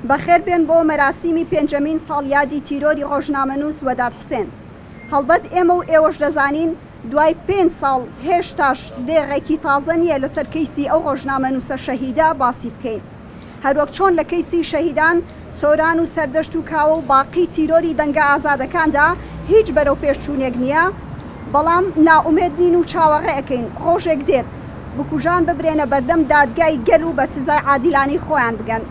بەخێر بێن بۆ مەراسیمی پێنجەمین ساڵیادی تیرۆری ڕۆژنامەنووس وەداد حسێن. هەڵبەت ئێمە و ئێوەش دەزانین دوای 5 ساڵ هێشتاش دێغێکی تازە نییە لەسەر کەیسی ئەو ڕۆژنامەنووسە شەهیدا باسی بکەین. هەروەک چۆن لە کەیسی شەهیدان سۆران و سەردەشت و کاوە و باقی تیرۆری دەنگە ئازادەکاندا هیچ بەرەو پێشچوونێک نییە، بەڵام ناومێد نین و چاوەڕێ ئەەکەین ڕۆژێک دێت بکوژان ببرێنە بەردەم دادگای گەل و بە سزای عادیلانی خۆیان بگەن.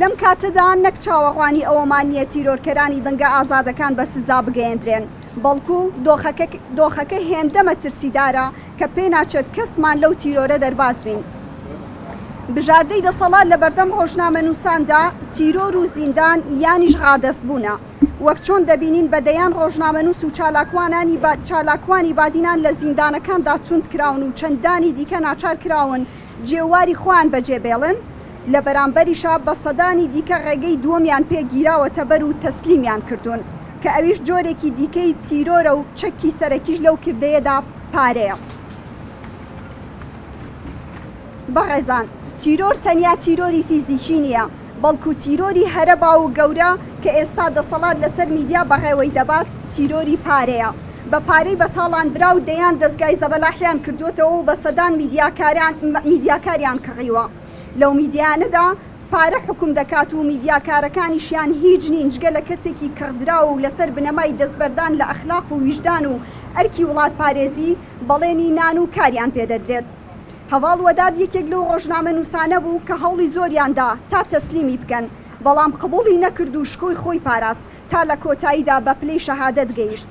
لەم کاتەدا نەک چاوەڕوانی ئەوەمان نییە تیرۆرکەرانی دەنگە ئازادەکان بە سزا بگەیەندرێن، بەڵکو دۆخەکە هێندە مەترسیدارە کە پێ ناچێت کەسمان لەو تیرۆرە دەرباز بین. بژاردەی دەسەڵات لە بەردەم ڕۆژنامەنووساندا تیرۆر و زیندان یانیش ڕادەست بوونە، وەک چۆن دەبینین بەدەیان ڕۆژنامەنووس و چالاکوانی بادینان لە زیندانەکاندا توند کراون و چەندانی دیکە ناچار کراون جێواری خۆیان بەجێبێڵن، لە بەرامبەریشا بە سەدانی دیکە ڕێگەی دووەمیان پێگیراوەتە بەر و تەسلیمیان کردوون کە ئەویش جۆرێکی دیکەی تیرۆرە و چەکی سەرەکیش لەو کردەیەدا پارەیە. بەڕێزان، تیرۆر تەنیا تیرۆری فیزیکی نییە، بەڵکو تیرۆری هەرەبا و گەورە کە ئێستا دەسەڵات لەسەر میدیا بەڕێوەی دەبات تیرۆری پارەیە. بە پارەی بەتاڵان برا و دەیان دەستگای زەبەلاحیان کردوتەوە و بە سەدان میدیاکاریان کڕیوە. لەو میدیانەدا پارە حکوم دەکات و میدیاکارەکانیشیان هیچ نین جگە لە کەسێکی کڕدرا و لەسەر بنەمای دەستبەردان لە ئەخلاق و ویژدان و ئەرکی وڵات پارێزی بەڵێنی نان و کاریان پێدەدرێت. هەواڵ وەداد یەکێک لەو ڕۆژنامەنووسانە بوو کە هەوڵی زۆریاندا تا تەسلیمی بکەن، بەڵام قبوڵی نەکرد و شکۆی خۆی پاراست تا لە کۆتاییدا بە پلەی شەهادەت گەیشت.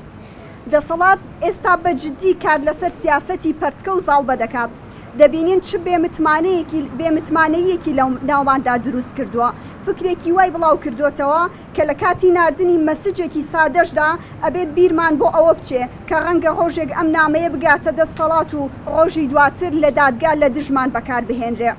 دەسەڵات ئێستا بە جددی کار لەسەر سیاسەتی پەرتکە و زاڵبە دەکات. دەبینین چ بێمتمانەیەکی لەو ناوماندا دروست کردووە، فکرێکی وای بڵاو کردوتەوە کە لە کاتی ناردنی مەسجێکی سادەشدا ئەبێت بیرمان بۆ ئەوە بچێ کە ڕەنگە ڕۆژێک ئەم نامەیە بگاتە دەستەڵات و ڕۆژی دواتر لە دادگا لە دژمان بەکار بهێنرێ.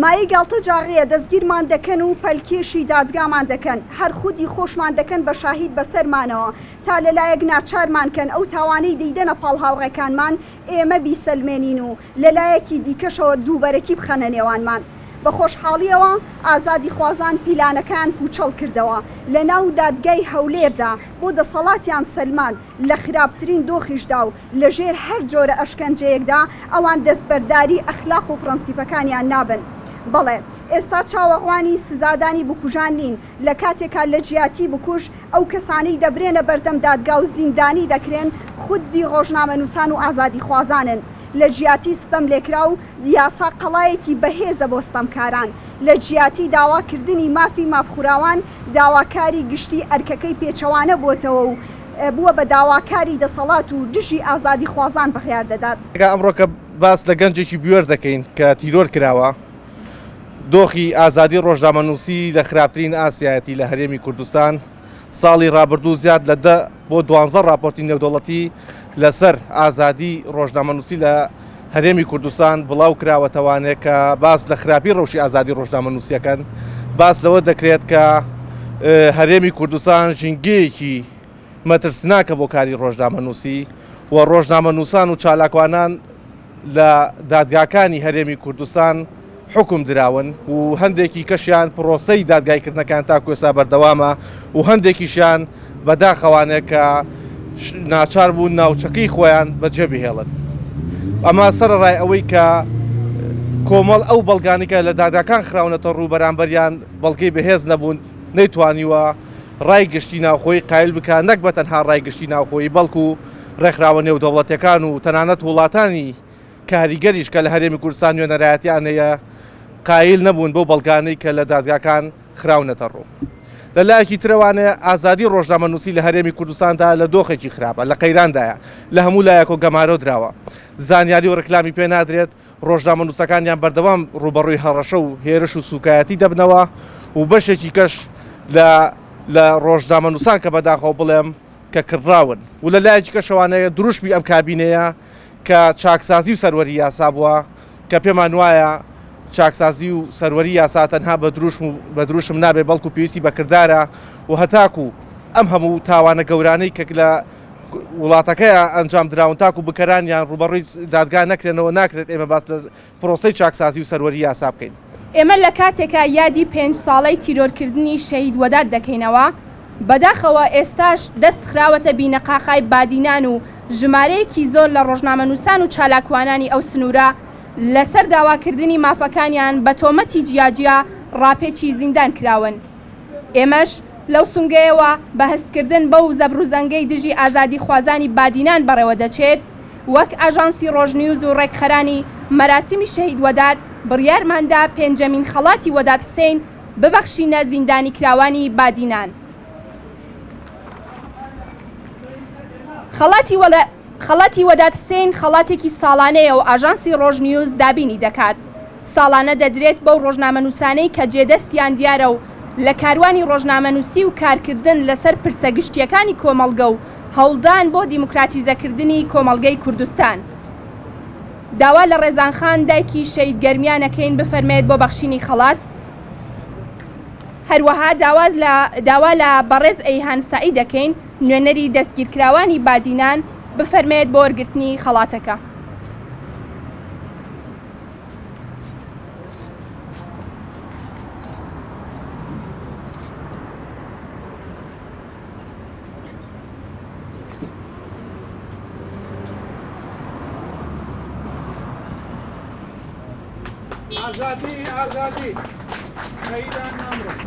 مای گاڵتە جاڕێە دەستگیرمان دەکەن و پەلکێشی دادگامان دەکەن، هەر خودی خۆشمان دەکەن بە شاهید بەسەرمانەوە تا لەلایەک ناچارمانکەن ئەو تاوانەی دەیدەنە پاڵ هاوڕێکانمان ئێمە بیسەلمێنین و لەلایەکی دیکەشەوە دووبەرەکی بخەنە نێوانمان. بە خۆشحاڵیەوە ئازادی خوازان پیلانەکان پوچەڵ کردەوە لە ناو دادگای هەولێردا بۆ دەسەڵاتیان سەلمان لە خراپترین دۆخیشدا و لەژێر هەر جۆرە ئەشکەنجەیەکدا ئەوان دەستبەرداری ئەخلاق و پرەنسیپەکانیان نابن. بەڵێ ئێستا چاوەڕوانی سزادانی بکوژان نین، لە کاتێکا لە جیاتی بکوژ ئەو کەسانەی دەبرێنە بەردەم دادگا و زیندانی دەکرێن خودی ڕۆژنامەنووسان و ئازادی خوازانن. لە جیاتی ستەم لێکرا و یاسا قەڵایەکی بەهێزە بۆ ستەمکاران، لە جیاتی داواکردنی مافی مافخوراوان داواکاری گشتی ئەرکەکەی پێچەوانە بووتەوە و بووە بە داواکاری دەسەڵات و دژی ئازادی خوازان بەخیار دەدات. ئەمڕۆکە باس لە گەنجێکی بوێر دەکەین کە تیرۆر کراوە، دۆخی ئازادی ڕۆژنامەنووسی لە خراپترین ئاسیایەتی لە هەرێمی کوردستان ساڵی ڕابردوو زیاد لە 10 بۆ 12 راپۆرتی نێودەوڵەتی لەسەر ئازادی ڕۆژنامەنووسی لە هەرێمی کوردستان بڵاو کراوەتەوانێت کە باس لە خراپی ڕەوشی ئازادی ڕۆژنامەنووسیەکەن باس لەوە دەکرێت کە هەرێمی کوردستان ژینگەیەکی مەترسناکە بۆ کاری ڕۆژنامەنووسی و ڕۆژنامەنووسان و چالاکوانان لە دادگاکانی هەرێمی کوردستان حکم دراون و هەندێکی کەشیان پرۆسەی دادگایکردنەکان تا کوێسا بەردەوامە و هەندێکیشیان بەداخەوانێت کە ناچار بوون ناوچەکەی خۆیان بەجێ بهێڵن. ئەمە سەرڕای ئەوەی کە کۆمەڵ ئەو بەڵگانیکە لە دادگاکان خراونەتە ڕوو بەرامبەریان بەڵگەی بەهێز نەبوون، نەیتوانیوە ڕای گشتی ناوخۆی قایل بکە، نەک بە تەنها ڕای گشتی ناوخۆی بەڵکو ڕێکخراوە نێودەوڵەتیەکان و تەنانەت وڵاتانی کاریگەریش کە لە هەرێمی کوردستان نوێنەرایەتیان هەیە قایل نەبوون بۆ بەڵگانەی کە لە دادگاکان خراونەتە ڕوو. لە لایەکی ترەوانێ ئازادی ڕۆژنامەنووسی لە هەرێمی کوردستاندا لە دۆخێکی خراپە، لە قەیراندایە، لە هەموو لایەکۆ گەمارۆ دراوە، زانیاری و ڕکلامی پێ نادرێت، ڕۆژنامەنووسەکانیان بەردەوام ڕوبەڕووی هەڕەشە و هێرش و سوکایەتی دەبنەوە و بەشێکی کەش لە ڕۆژنامەنووسان کە بەداخەوە بڵێم کە کڕراون و لە لایەکی کەشەوانەیە دروشمی ئەم کابینەیە کە چاکسازی و سەروەری یاسا بووە کە پێمان وایە چاکسازی و سەروەری یاسا تەنها بە دروشم نابێ بەڵکو پێویستی بەکردارە و هەتاکو ئەم هەموو تاوانە گەورانەی کە لە وڵاتەکەیە ئەنجام دراون تاکو بکەرانیان ڕوبەڕووی دادگا نەکرێنەوە ناکرێت ئێمە باس لە پرۆسەی چاکسازی و سەروەری یاسا بکەین. ئێمە لە کاتێکە یادی 5 ساڵەی تیرۆرکردنی شەهید وەداد دەکەینەوە، بەداخەوە ئێستاش دەست خراوەتە بینەقاقای بادینان و ژمارەیەکی زۆر لە ڕۆژنامەنووسان و چالاکوانانی ئەو سنوورە لەسەر داواکردنی مافەکانیان بە تۆمەتی جیاجیا ڕاپێکی زیندان کراون. ئێمەش لەو سونگەیەوە بە هەستکردن بەو زەبروزەنگەی دژی ئازادی خوازانی بادینان بەڕێوە دەچێت، وەک ئاژانسی ڕۆژنیوز و ڕێکخەرانی مەراسیمی شەهید وەداد بڕیارماندا پێنجەمین خەڵاتی وەداد حوسێن ببەخشینە زیندانی کراوانی بادینان. خەڵاتی وەداد حوسێن خەڵاتێکی ساڵانەیە و ئاژانسی ڕۆژنیوز دابینی دەکات. ساڵانە دەدرێت بەو ڕۆژنامەنووسانەی کە جێدەستیان دیارە و لە کاروانی ڕۆژنامەنووسی و کارکردن لەسەر پرسەگشتیەکانی کۆمەڵگە و هەوڵدان بۆ دیموکراتیزەکردنی کۆمەڵگەی کوردستان. داوا لە ڕێزانخان دایکی شەهید گەرمیانەکەین بفەرمێت بۆ بەخشینی خەڵات. هەروەها داوا لە بەڕێز ئەیهان سائی دەکەین نوێنەری دەستگیرکراوانی بادینان بفەرمێت بۆ وەرگرتنی خەڵاتەکە.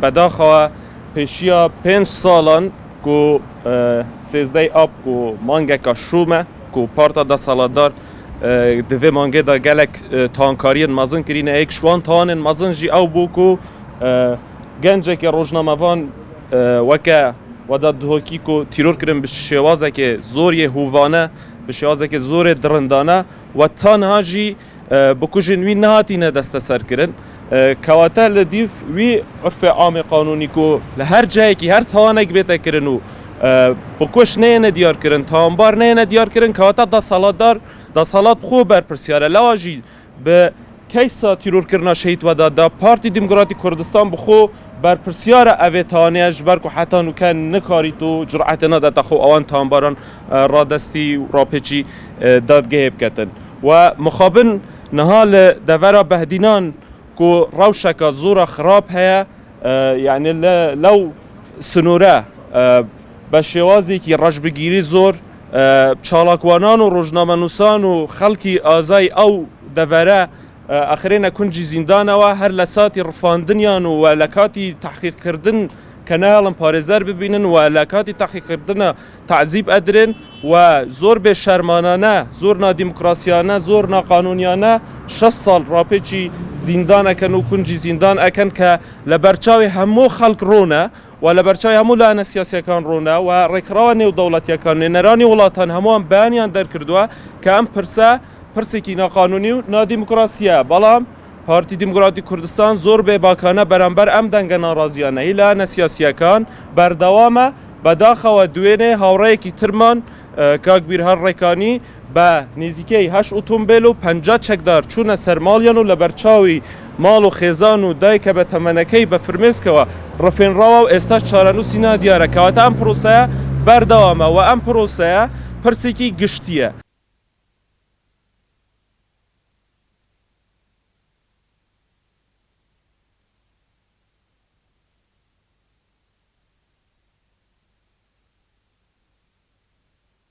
بەداخەوە پێشیە 5 ساڵان ku sêzdey ab ku mangeka şûme ku parta desaladar di vê mangê de gelek tankariyên mezin kirîne ek şwan tanên mezin jî ew bû ku genceke rojnamevan weke weda dihokî ku tîror kirin bi şêwazeke zorê hûvane bi şêwazeke zorê dirindane we tanha jî bikujên wî nehatîne desteserkirin. Kewate li dîv wî urfê amê qanûnî ku li her cihekî her tawanek bête kirin û bikuş neyene diyar kirin, tawanbar neyene diyar kirin, kewate desalat xwe berpirsyare. Lewa jî bi keysa tîrorkirina şehîd weda da Partî Demokratîk Kurdistan bi xwe berpirsyare evê tawaneya ji ber ku heta nûken nikarît û cur'etê nedete xwe ewan tawanbaran radestî û rapêçî dadgehê biketin. We mixabin niha li devera behdînan ku rewşeka zora xirab heye yani lew sinûre be şêwazekî rejbigîrî zor çalakwanan û rojnamenûsan û xelkî azayî ew devere axirêne kuncî zîndana we her li satî rifandiniyan û we li katî tehqîqkirdin ke nehalin parêzer bibînin we li katî tehqîqkirina tezîb edirin we zor bêşermanane, zor nadîmokrasiyane, zor naqanûniyane 6 sal rapêçî zîndan eken û kuncî zîndan eken ke li berçavê hemû xelk rûne و li berçavê hemû lane siyasiyekan rûne we rêkirava nêwdewletyekan nêneranî welatan hemûan beyaniyan derkirdiwe ke em pirsekî naqanûnî û nadîmokrasiye belam Partî Demokratîk Kurdistan zor bêbakane berember em denge naraziya nehî lane siyasiyekan berdewam e bedaxewe duênê hawreyekî tirman Kakbîr Herrekanî be nêzîkeyî 8 otomobîl û 50 çekdar çûne ser maliyan û li berçavî mal û xêzan û dayeke be temenekeyî be firmêzkewe rifênrawa û êstaş çarenûsî nadiyar e kewate em proseya berdewam e we em proseya pirsekî giştî ye.